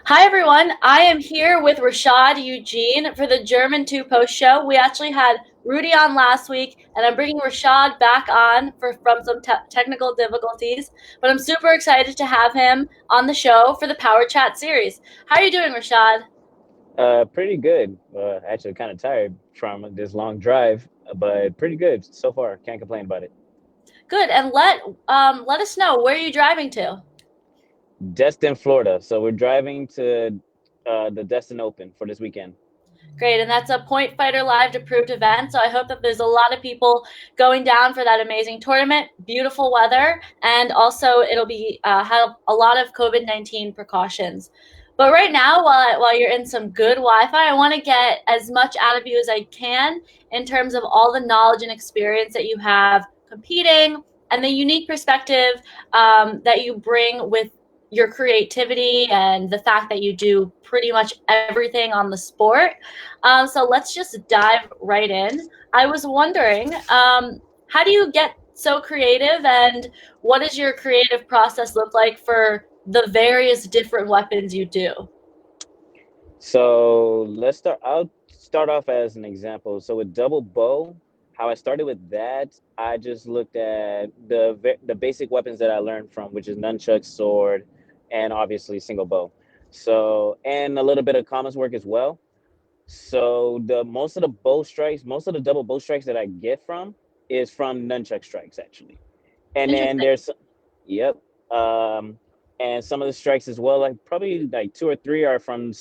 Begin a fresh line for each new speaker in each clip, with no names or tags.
Hi everyone, I am here with Rashad Eugene for the German 2 post show. We actually had Rudy on last week, and I'm bringing Rashad back on from some technical difficulties, but I'm super excited to have him on the show for the Power Chat series. How are you doing, Rashad?
Pretty good. Actually, kind of tired from this long drive, but pretty good so far. Can't complain about it.
Good, and let us know, where are you driving to?
Destin, Florida. So we're driving to the Destin Open for this weekend.
Great, and that's a Point Fighter Live approved event. So I hope that there's a lot of people going down for that amazing tournament. Beautiful weather, and also it'll be have a lot of COVID-19 precautions. But right now, while you're in some good Wi-Fi, I want to get as much out of you as I can in terms of all the knowledge and experience that you have competing and the unique perspective that you bring with your creativity and the fact that you do pretty much everything on the sport. So let's just dive right in. I was wondering, how do you get so creative, and what does your creative process look like for the various different weapons you do?
So let's start. I'll start off as an example. So with double bow, how I started with that, I just looked at the basic weapons that I learned from, which is nunchuck, sword, and obviously single bow. So and a little bit of commas work as well. So the most of the bow strikes, most of the double bow strikes that I get from is from nunchuck strikes actually. And then
Interesting.
there's yep. Um and some of the strikes as well, like probably like two or three are from the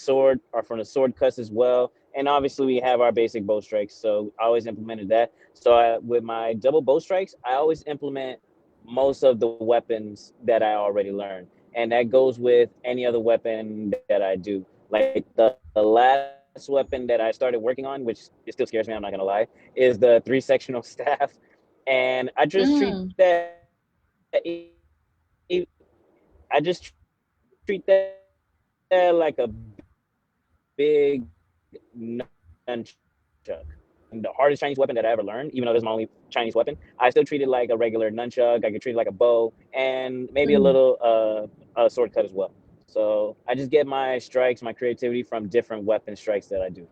sword cuts as well. And obviously we have our basic bow strikes. So I always implemented that. So with my double bow strikes, I always implement most of the weapons that I already learned. And that goes with any other weapon that I do. Like the last weapon that I started working on, which it still scares me, I'm not gonna lie, is the three sectional staff. And
Mm.
I just treat that like a big nunchuck. And the hardest Chinese weapon that I ever learned, even though this is my only Chinese weapon, I still treat it like a regular nunchuck. I could treat it like a bow and maybe a
Mm.
little sword cut as well. So I just get my strikes, my creativity from different weapon strikes that I do.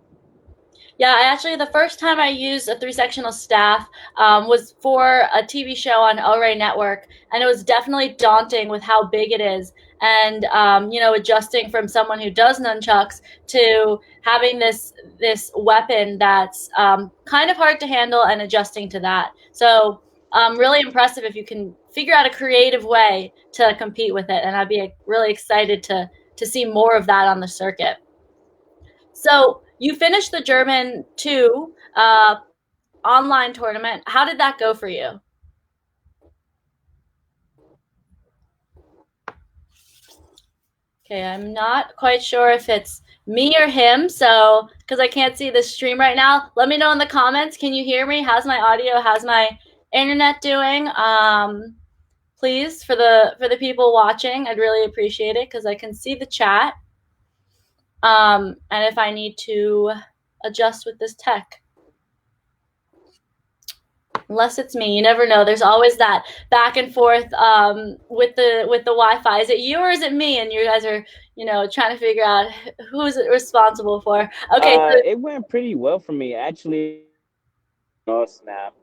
Yeah, I actually, the first time I used a three-sectional staff was for a TV show on El Rey Network, and it was definitely daunting with how big it is, and adjusting from someone who does nunchucks to having this weapon that's kind of hard to handle and adjusting to that. So, really impressive if you can figure out a creative way to compete with it, and I'd be really excited to see more of that on the circuit. So you finished the German 2 online tournament. How did that go for you? Okay, I'm not quite sure if it's me or him, so because I can't see the stream right now, let me know in the comments. Can you hear me? How's my audio? How's my internet doing? Please, for the people watching, I'd really appreciate it because I can see the chat. And if I need to adjust with this tech. Unless it's me, you never know. There's always that back and forth with the Wi-Fi. Is it you or is it me? And you guys are, trying to figure out who's it responsible for. Okay, so
It went pretty well for me actually. Oh snap!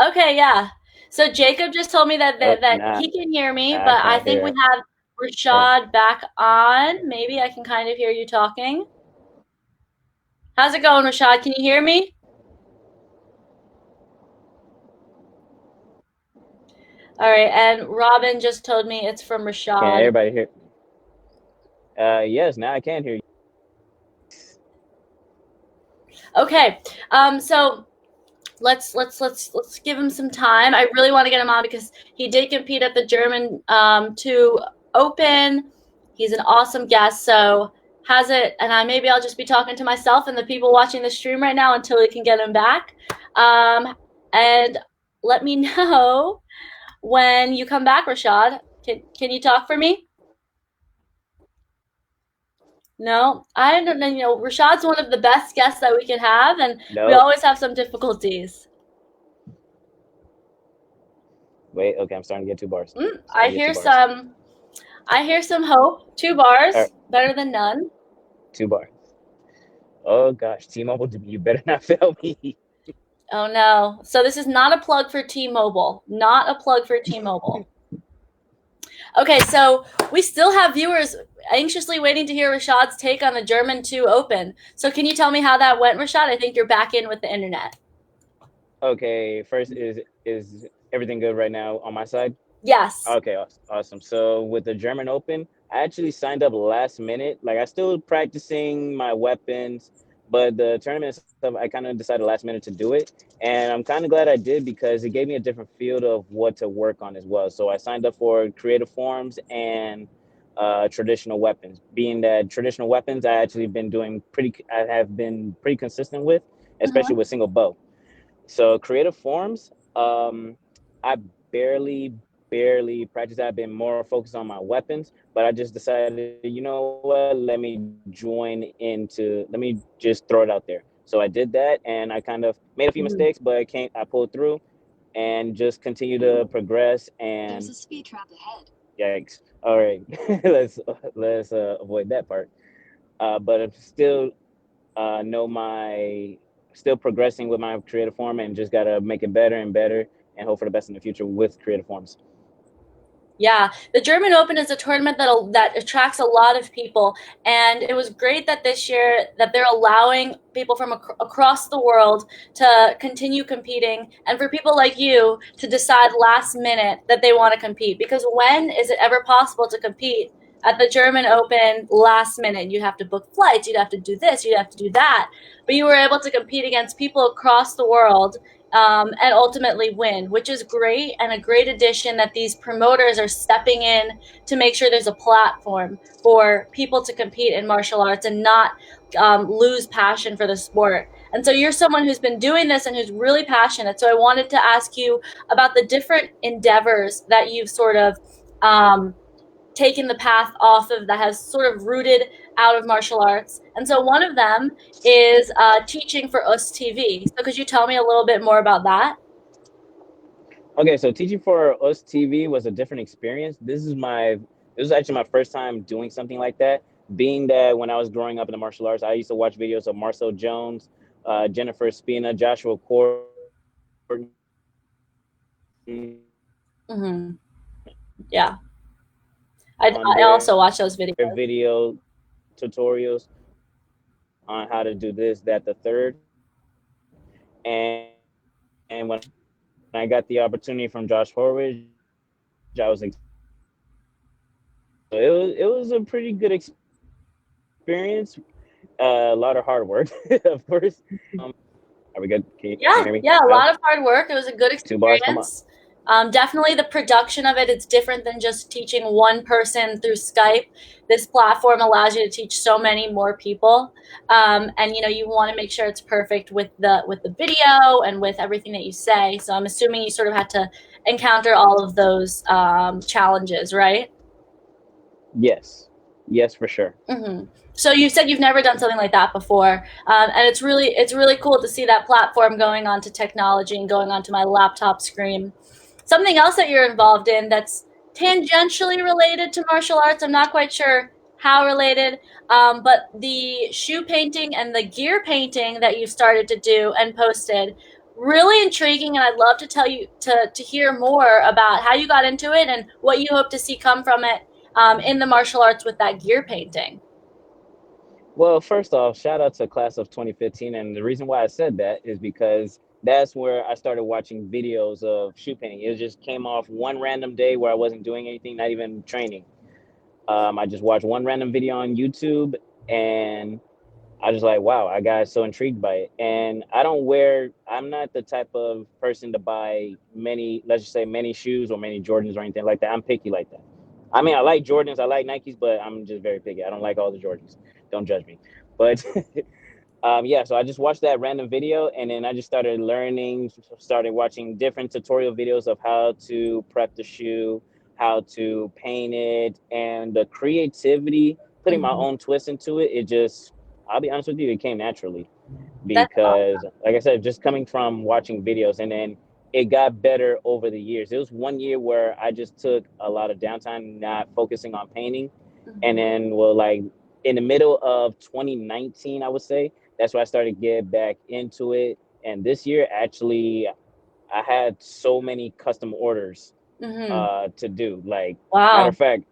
okay, yeah. So Jacob just told me that
Oh,
that he can hear me,
I
but I
can't
think we
hear.
have Rashad back on. Maybe I can kind of hear you talking. How's it going, Rashad? Can you hear me? All right, and Robin just told me it's from
Can
Rashad.
everybody hear? Yes, now I can hear you.
Okay, so let's give him some time. I really want to get him on because he did compete at the German 2 Open. He's an awesome guest. So has it, and maybe I'll just be talking to myself and the people watching the stream right now until we can get him back. And let me know when you come back, Rashad. Can you talk for me? No, I don't know. Rashad's one of the best guests that we can have, and we
Nope.
always have some difficulties.
Wait. Okay, I'm starting to get two bars.
Mm, I
Starting to get
hear
two bars.
some I hear some hope. 2 bars. Better than none?
2 bars. Oh gosh, T-Mobile, you better not fail me.
Oh no. So this is not a plug for T-Mobile. Not a plug for T-Mobile. Okay, so we still have viewers anxiously waiting to hear Rashad's take on the German 2 Open. So can you tell me how that went, Rashad? I think you're back in with the internet.
Okay, first is everything good right now on my side?
Yes.
Okay, awesome. So with the German Open, I actually signed up last minute. Like I still practicing my weapons, but the tournament stuff I kind of decided last minute to do it, and I'm kind of glad I did because it gave me a different field of what to work on as well. So I signed up for creative forms and traditional weapons. Being that traditional weapons, I have been pretty consistent with, especially
Mm-hmm.
with single bow. So creative forms, I barely, barely practice. I've been more focused on my weapons, but I just decided, you know what? Let me just throw it out there. So I did that, and I kind of made a few
Mm-hmm.
mistakes, but I pulled through and just continue to progress.
There's
And
a speed trap ahead.
yikes! All right, let's avoid that part. But I'm still know my still progressing with my creative form and just gotta make it better and better and hope for the best in the future with creative forms.
Yeah, the German Open is a tournament that attracts a lot of people, and it was great that this year that they're allowing people from across the world to continue competing, and for people like you to decide last minute that they want to compete. Because when is it ever possible to compete at the German Open last minute? You'd have to book flights, you'd have to do this, you'd have to do that, but you were able to compete against people across the world and ultimately win, which is great and a great addition that these promoters are stepping in to make sure there's a platform for people to compete in martial arts and not lose passion for the sport. And so you're someone who's been doing this and who's really passionate. So I wanted to ask you about the different endeavors that you've sort of taken the path off of that has sort of rooted out of martial arts. And so one of them is teaching for US TV. So could you tell me a little bit more about that?
Okay, so teaching for us TV was a different experience. This is actually my first time doing something like that. Being that when I was growing up in the martial arts, I used to watch videos of Marcel Jones, Jennifer Spina, Joshua Court
Mm-hmm. Yeah,
on
I also watch those videos.
their video tutorials on how to do this, that, the third. And when I got the opportunity from Josh Horwich, I was it was a pretty good experience. A lot of hard work, of course. Are we good? Can you
Yeah,
hear me?
yeah, a
No,
lot of hard work. It was a good
2 bars. Come on.
experience. Definitely the production of it is different than just teaching one person through Skype. This platform allows you to teach so many more people. And you know, you want to make sure it's perfect with the video and with everything that you say. So I'm assuming you sort of had to encounter all of those challenges, right?
Yes, yes, for sure.
Mm-hmm. So you said you've never done something like that before, and it's really cool to see that platform going onto technology and going onto my laptop screen. Something else that you're involved in that's tangentially related to martial arts. I'm not quite sure how related, but the shoe painting and the gear painting that you've started to do and posted, really intriguing. And I'd love to tell you to hear more about how you got into it and what you hope to see come from it in the martial arts with that gear painting.
Well, first off, shout out to class of 2015, and the reason why I said that is because that's where I started watching videos of shoe painting. It just came off one random day where I wasn't doing anything, not even training. I just watched one random video on YouTube, and I was like, wow, I got so intrigued by it. And I'm not the type of person to buy let's just say many shoes or many Jordans or anything like that. I'm picky like that. I mean, I like Jordans, I like Nikes, but I'm just very picky. I don't like all the Jordans. Don't judge me. But yeah, so I just watched that random video and then I just started learning, started watching different tutorial videos of how to prep the shoe, how to paint it, and the creativity, putting my
Mm-hmm.
own twist into it. I'll be honest with you, it came naturally
That's
because,
awesome.
like I said, just coming from watching videos and then it got better over the years. It was one year where I just took a lot of downtime, not focusing on painting, and
Mm-hmm.
then well, like in the middle of 2019, I would say. That's why I started to get back into it. And this year, actually, I had so many custom orders
Mm-hmm.
to do. Like matter
Wow.
of fact,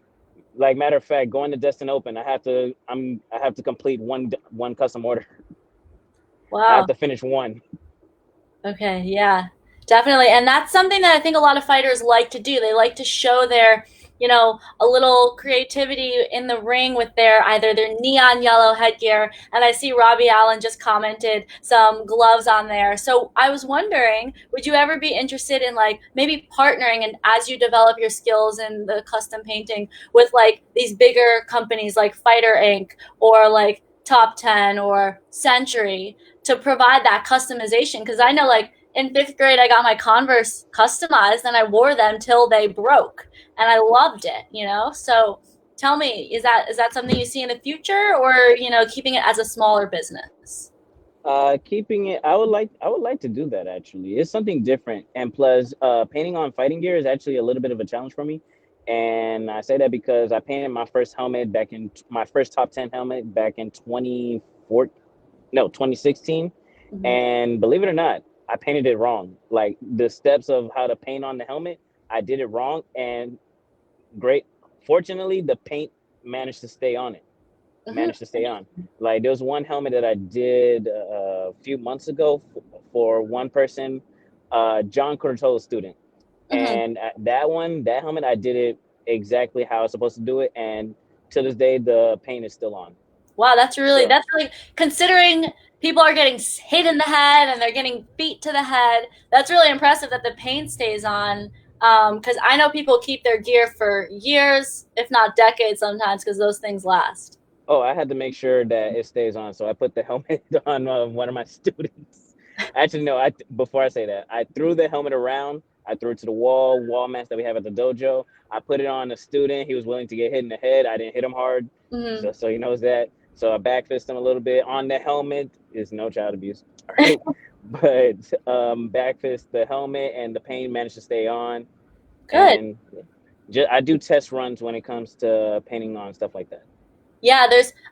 matter of fact, going to Destin Open, I have to complete one custom order. I have
Wow.
to finish one.
Okay, yeah, definitely. And that's something that I think a lot of fighters like to do. They like to show their, a little creativity in the ring with their either their neon yellow headgear. And I see Robbie Allen just commented some gloves on there. So I was wondering, would you ever be interested in like maybe partnering and as you develop your skills in the custom painting with like these bigger companies like Fighter Inc. or like Top 10 or Century to provide that customization? Because I know like in fifth grade I got my Converse customized and I wore them till they broke and I loved it. So tell me, is that something you see in the future, or keeping it as a smaller business?
Keeping it, I would like to do that actually. It's something different, and plus, painting on fighting gear is actually a little bit of a challenge for me. And I say that because I painted my first helmet back in my first top 10 helmet back in 2014, no 2016,
Mm-hmm.
and believe it or not, I painted it wrong. Like the steps of how to paint on the helmet, I did it wrong, and great. Fortunately, the paint managed to stay on it
Mm-hmm.
managed to stay on. Like there was one helmet that I did a few months ago for one person, John Curtolo student,
Mm-hmm.
and that helmet, I did it exactly how I was supposed to do it, and to this day the paint is still on.
Wow, that's really
So,
that's really considering people are getting hit in the head and they're getting beat to the head. That's really impressive that the paint stays on. Because I know people keep their gear for years, if not decades, sometimes because those things last.
oh, I had to make sure that it stays on, so I put the helmet on one of my students. Actually, no. I Before I say that, I threw the helmet around. I threw it to the wall mats that we have at the dojo. I put it on a student. He was willing to get hit in the head. I didn't hit him hard,
Mm-hmm.
so he knows that. So I backfist him a little bit on the helmet. Is no child abuse, all right? But backfist the helmet, and the paint managed to stay on.
Good.
And I do test runs when it comes to painting on stuff like that.
Yeah,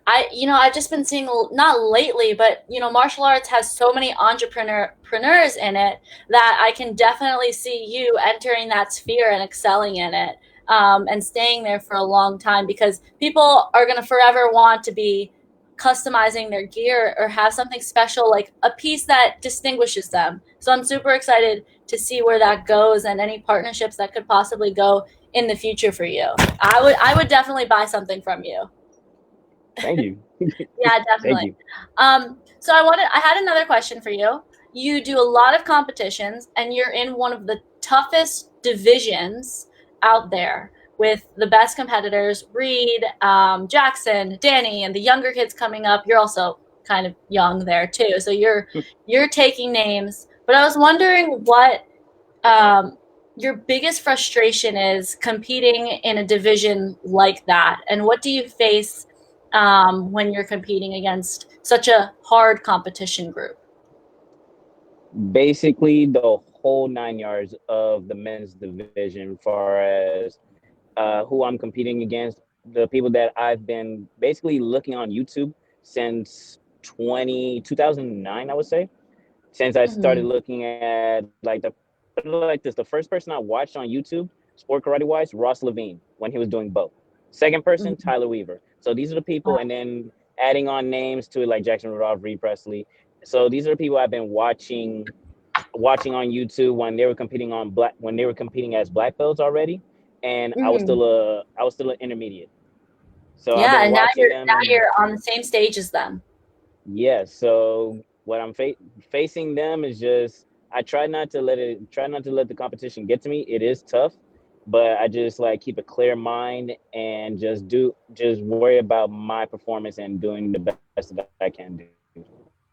I've just been seeing, not lately, but martial arts has so many entrepreneurs in it that I can definitely see you entering that sphere and excelling in it, and staying there for a long time because people are going to forever want to be customizing their gear or have something special, like a piece that distinguishes them. So I'm super excited to see where that goes and any partnerships that could possibly go in the future for you. I would definitely buy something from you.
Thank you.
Yeah,
Thank
definitely.
you.
So I had another question for you. You do a lot of competitions and you're in one of the toughest divisions out there with the best competitors, Reed, Jackson, Danny, and the younger kids coming up. You're also kind of young there too. So you're taking names. But I was wondering what um, your biggest frustration is competing in a division like that, and what do you face when you're competing against such a hard competition group?
Basically the whole 9 yards of the men's division, far as who I'm competing against, the people that I've been basically looking on YouTube since 2009, I would say. Since I started
Mm-hmm.
looking at like this, the first person I watched on YouTube, sport karate wise, Ross Levine, when he was doing both. Second person,
Mm-hmm.
Tyler Weaver. So these are the people, and then adding on names to it like Jackson Rudolph, Reed Presley. So these are the people I've been watching on YouTube when they were competing as black belts already, and
Mm-hmm.
I was still an intermediate. So I've
Yeah,
been
and now
watching
you're
them,
now
and
you're on the same stage as them.
yeah. So what facing them is just I try not to let the competition get to me. It is tough, but I just like keep a clear mind and just worry about my performance and doing the best that I can do.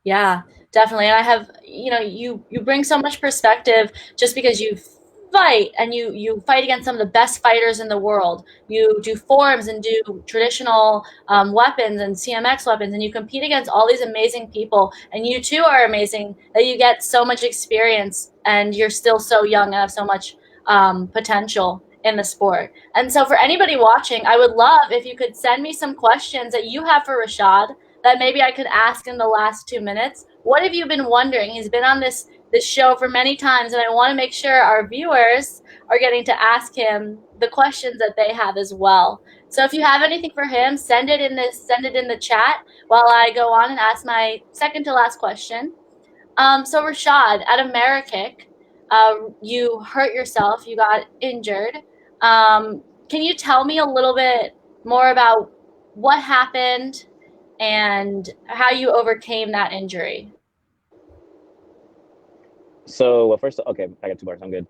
Yeah, definitely. And I have, you bring so much perspective just because you fight and you fight against some of the best fighters in the world. You do forms and do traditional weapons and CMX weapons, and you compete against all these amazing people. And you too are amazing that you get so much experience and you're still so young and have so much potential in the sport. And so for anybody watching, I would love if you could send me some questions that you have for Rashad that maybe I could ask in the last 2 minutes. What have you been wondering? He's been on this show for many times, and I want to make sure our viewers are getting to ask him the questions that they have as well. So if you have anything for him, send it in the chat while I go on and ask my second to last question. So Rashad, at AmeriKick, you hurt yourself. You got injured. Can you tell me a little bit more about what happened and how you overcame that injury?
So, well, first, okay, I got 2 bars. I'm good.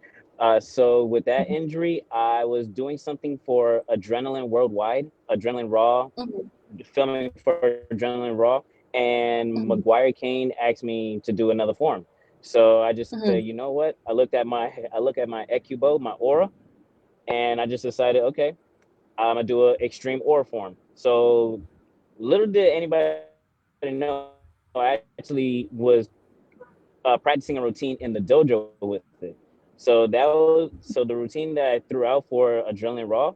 So with that injury, I was doing something for Adrenaline Worldwide, Adrenaline Raw,
Mm-hmm.
filming for Adrenaline Raw, and
Mm-hmm.
McGuire Kane asked me to do another form. So I just
Mm-hmm.
said, you know what? I look at my Ecubo, my aura, and I just decided, okay, I'm gonna do an extreme aura form. So little did anybody know, I actually was practicing a routine in the dojo with it. So the routine that I threw out for Adrenaline Raw,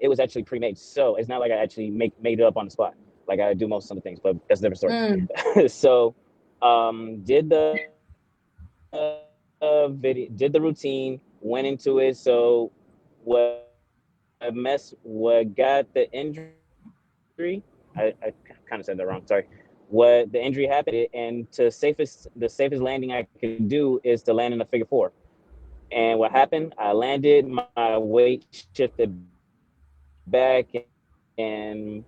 it was actually pre-made. So it's not like I actually made it up on the spot like I do most of the things, but that's a different
Mm.
story. So did the video, did the routine, went into it. So what got the injury, I kind of said that wrong, sorry. What the injury happened, and the safest landing I could do is to land in a figure four. And what happened? I landed, my weight shifted back, and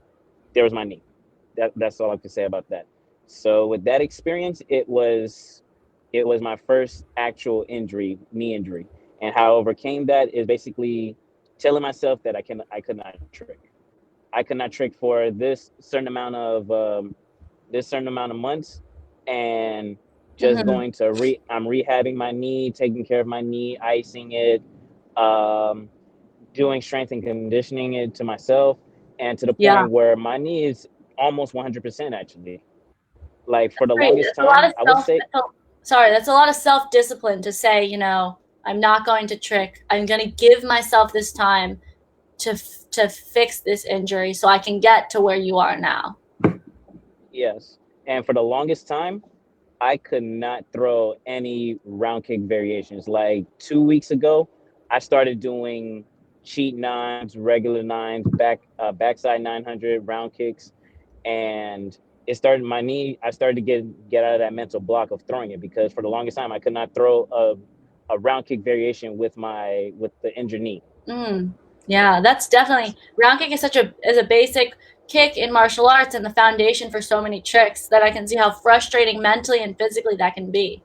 there was my knee. That's all I can say about that. So with that experience, it was my first actual injury, knee injury, and how I overcame that is basically telling myself that I could not trick. I could not trick for this certain amount of months, and just
Mm-hmm.
going to I'm rehabbing my knee, taking care of my knee, icing it, um, doing strength and conditioning it to myself, and to the
Yeah.
point where my knee is almost 100% actually. Like for the
Great.
longest
That's a lot
time,
of
I would say
sorry, that's a lot of self-discipline to say, I'm not going to trick. I'm going to give myself this time to fix this injury so I can get to where you are now.
yes. And for the longest time, I could not throw any round kick variations. Like 2 weeks ago, I started doing cheat nines, regular nines, backside 900 round kicks, and it started my knee. I started to get out of that mental block of throwing it because for the longest time I could not throw a round kick variation with the injured knee.
Mm. Yeah, that's definitely round kick is such a basic kick in martial arts and the foundation for so many tricks that I can see how frustrating mentally and physically that can be.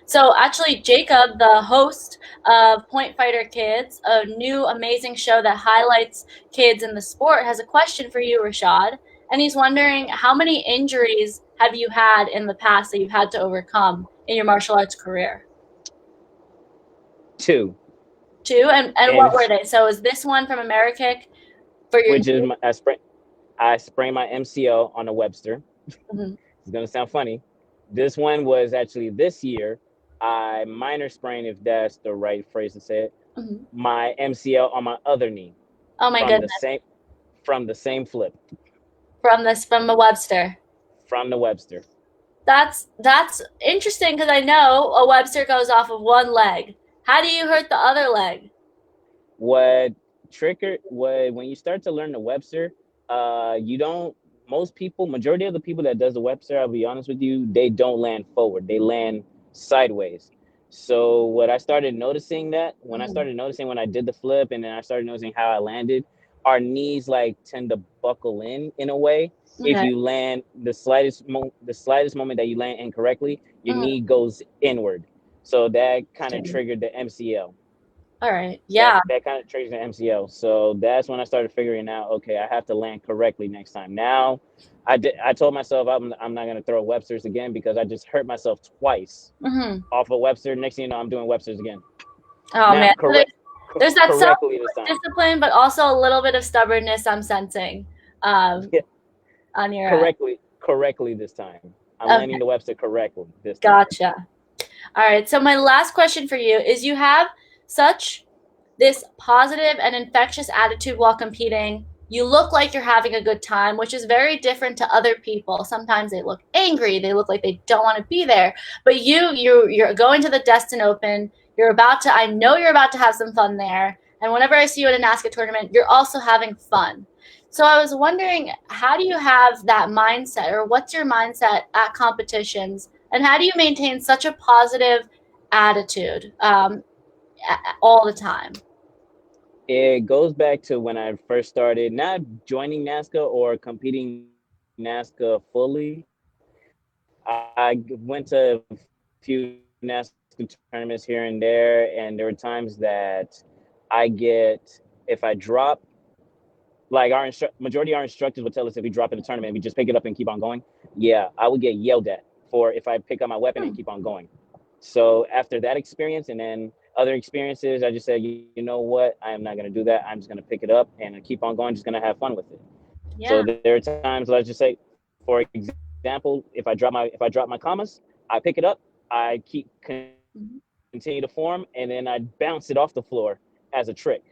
So actually, Jacob, the host of Point Fighter Kids, a new amazing show that highlights kids in the sport, has a question for you, Rashad. And he's wondering how many injuries have you had in the past that you've had to overcome in your martial arts career?
Two,
Two, and
and
what were
it's
they? So is this one from AmeriKick for your
which is
knee?
I sprained my MCL on a Webster.
Mm-hmm.
It's gonna sound funny. This one was actually this year. I minor sprained, if that's the right phrase to say it,
Mm-hmm.
my MCL on my other knee
Oh my
from the
goodness,
same from the same flip
from the Webster.
from the Webster.
That's interesting because I know a Webster goes off of one leg. How do you hurt the other leg?
What what when you start to learn the Webster, you don't most people, majority of the people that does the Webster, I'll be honest with you, they don't land forward. They land sideways. So what I started noticing that
Mm-hmm.
when I did the flip and then I started noticing how I landed, our knees like tend to buckle in a way. If
Okay.
you land the slightest moment that you land incorrectly, your
Mm-hmm.
knee goes inward. So that kind of
Interesting.
triggered the MCL.
All right.
that
Yeah.
that kind of triggers the MCL. So that's when I started figuring out, okay, I have to land correctly next time. Now, I told myself I'm not gonna throw Webster's again because I just hurt myself twice
Mm-hmm.
off of Webster. Next thing you know, I'm doing Webster's again.
Oh
Now,
man. So there's that self
correctly this time.
discipline, but also a little bit of stubbornness I'm sensing um,
Yeah,
on your end.
correctly this time. I'm landing
Okay.
the Webster correctly this time.
Gotcha. All right. So my last question for you is: you have such this positive and infectious attitude while competing. You look like you're having a good time, which is very different to other people. Sometimes they look angry, they look like they don't want to be there. But you're going to the Destin Open. You're about to, I know you're about to have some fun there. And whenever I see you at a NASCAR tournament, you're also having fun. So I was wondering, how do you have that mindset, or what's your mindset at competitions, and how do you maintain such a positive attitude all the time?
It goes back to when I first started, not joining NASCAR or competing NASCAR fully. I went to a few NASCAR tournaments here and there, and there were times that I get, if I drop, like our majority of our instructors would tell us if we drop in a tournament, we just pick it up and keep on going. Yeah, I would get yelled at for if I pick up my weapon and keep on going. So after that experience and then other experiences, I just said, you know what, I am not going to do that. I'm just going to pick it up and keep on going. Just going to have fun with it. So
Yeah.
there are times, let's just say, for example, if I drop my commas, I pick it up, I keep
Mhm.
continue to form, and then I bounce it off the floor as a trick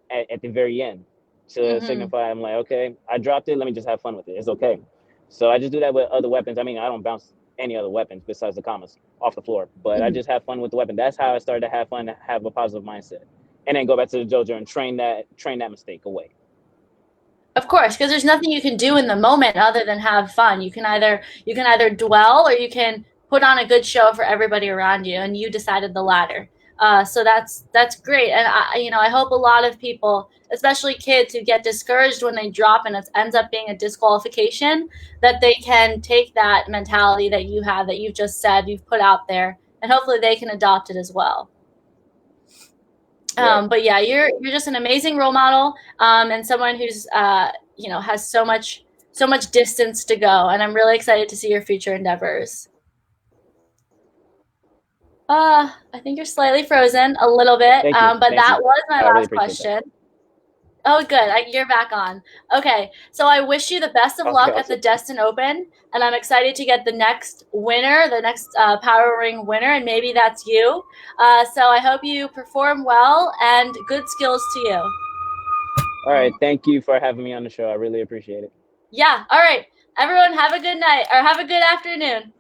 at the very end to
Mhm.
signify I'm like, okay, I dropped it. Let me just have fun with it. It's okay. So I just do that with other weapons. I mean, I don't bounce any other weapons besides the commas off the floor, but I
Mhm.
just have fun with the weapon. That's how I started to have fun, have a positive mindset, and then go back to the dojo and train that mistake away.
Of course, because there's nothing you can do in the moment other than have fun. You can either dwell, or you can put on a good show for everybody around you, and you decided the latter. So that's great, and I hope a lot of people, especially kids who get discouraged when they drop and it ends up being a disqualification, that they can take that mentality that you have, that you've just said, you've put out there, and hopefully they can adopt it as well.
Right.
But yeah, you're just an amazing role model, and someone who's has so much distance to go, and I'm really excited to see your future endeavors. I think you're slightly frozen a little bit,
Thank you.
but
Thank
that
you.
was my
I really
last
appreciate that.
question. Oh, good. You're back on. Okay, so I wish you the best of
Okay.
luck at the
Awesome.
Destin Open, and I'm excited to get the next winner, the next Power Ring winner, and maybe that's you. So I hope you perform well, and good skills to you.
All right. Thank you for having me on the show. I really appreciate it.
Yeah. All right. Everyone, have a good night, or have a good afternoon.